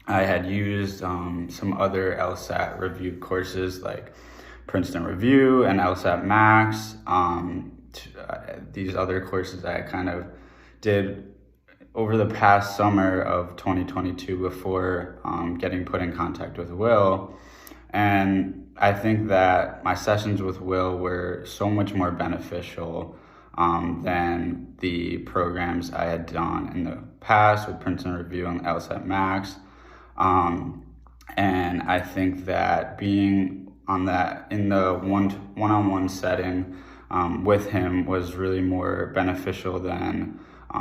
I had used some other LSAT review courses like Princeton Review and LSAT Max. These other courses I kind of did over the past summer of 2022 before getting put in contact with Will. And I think that my sessions with Will were so much more beneficial than the programs I had done in the past with Princeton Review and LSAT Max. And I think that being on that in the one-on-one setting with him was really more beneficial than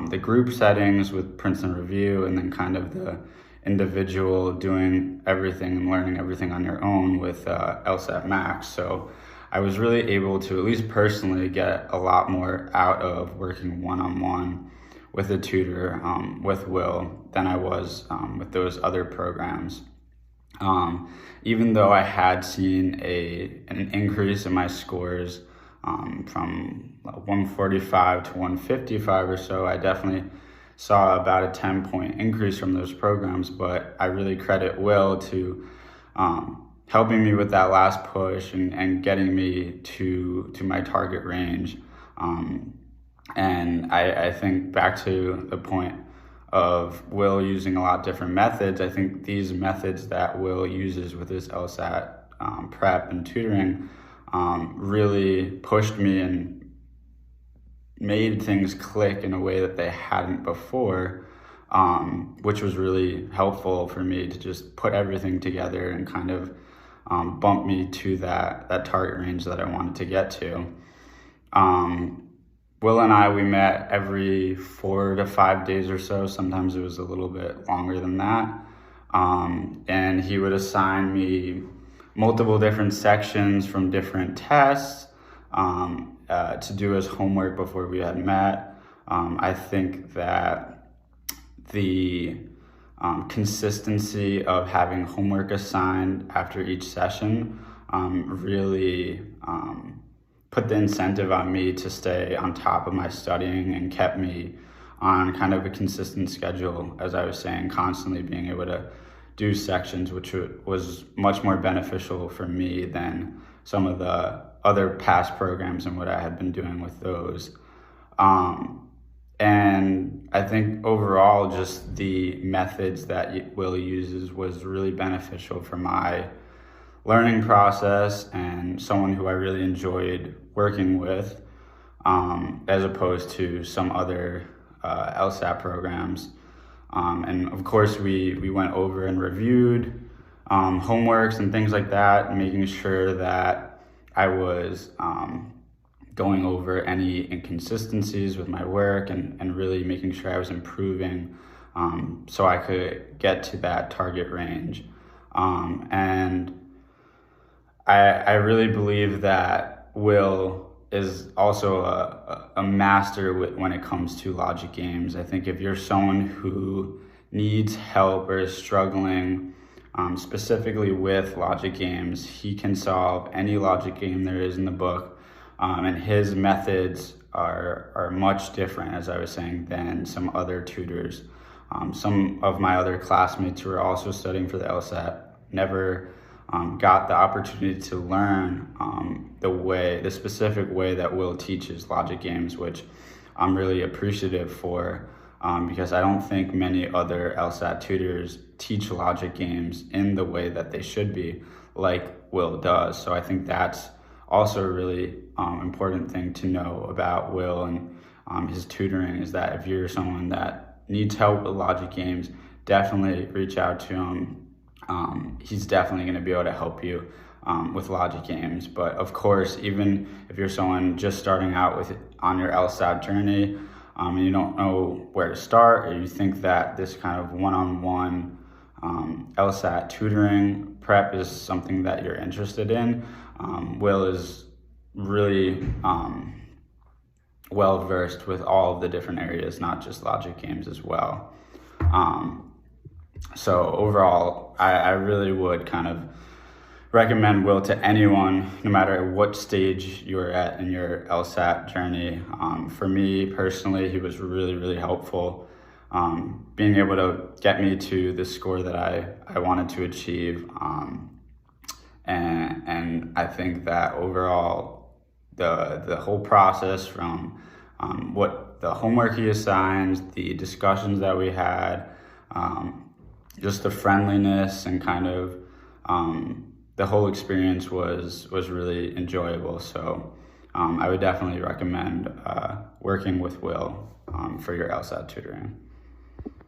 the group settings with Princeton Review, and then kind of the individual doing everything and learning everything on your own with LSAT Max. So I was really able to, at least personally, get a lot more out of working one-on-one with a tutor, with Will, than I was with those other programs. Even though I had seen an increase in my scores from 145 to 155 or so, I definitely saw about a 10-point increase from those programs, but I really credit Will to helping me with that last push and getting me to my target range. And I think back to the point of Will using a lot different methods. I think these methods that Will uses with his LSAT prep and tutoring really pushed me and made things click in a way that they hadn't before, which was really helpful for me to just put everything together and kind of bump me to that target range that I wanted to get to. Will and I, we met every 4 to 5 days or so. Sometimes it was a little bit longer than that. And he would assign me multiple different sections from different tests to do as homework before we had met. I think that the consistency of having homework assigned after each session really put the incentive on me to stay on top of my studying and kept me on kind of a consistent schedule, as I was saying, constantly being able to do sections, which was much more beneficial for me than some of the other past programs and what I had been doing with those. And I think overall, just the methods that Will uses was really beneficial for my learning process and someone who I really enjoyed working with, as opposed to some other LSAT programs. And of course, we went over and reviewed homeworks and things like that, making sure that I was going over any inconsistencies with my work and really making sure I was improving so I could get to that target range. And I really believe that Will is also a master when it comes to logic games. I think if you're someone who needs help or is struggling specifically with logic games, he can solve any logic game there is in the book. And his methods are much different, as I was saying, than some other tutors. Some of my other classmates who are also studying for the LSAT never got the opportunity to learn the specific way that Will teaches logic games, which I'm really appreciative for, because I don't think many other LSAT tutors teach logic games in the way that they should be, like Will does. So I think that's also a really important thing to know about Will and his tutoring, is that if you're someone that needs help with logic games, definitely reach out to him. He's definitely going to be able to help you with logic games. But of course, even if you're someone just starting out on your LSAT journey, and you don't know where to start, or you think that this kind of one-on-one LSAT tutoring prep is something that you're interested in, Will is really well versed with all of the different areas, not just logic games as well. So overall, I really would kind of recommend Will to anyone, no matter what stage you're at in your LSAT journey. For me personally, he was really, really helpful. being able to get me to the score that I wanted to achieve. And I think that overall, the whole process from what the homework he assigned, the discussions that we had, just the friendliness and kind of the whole experience was really enjoyable. So I would definitely recommend working with Will for your LSAT tutoring.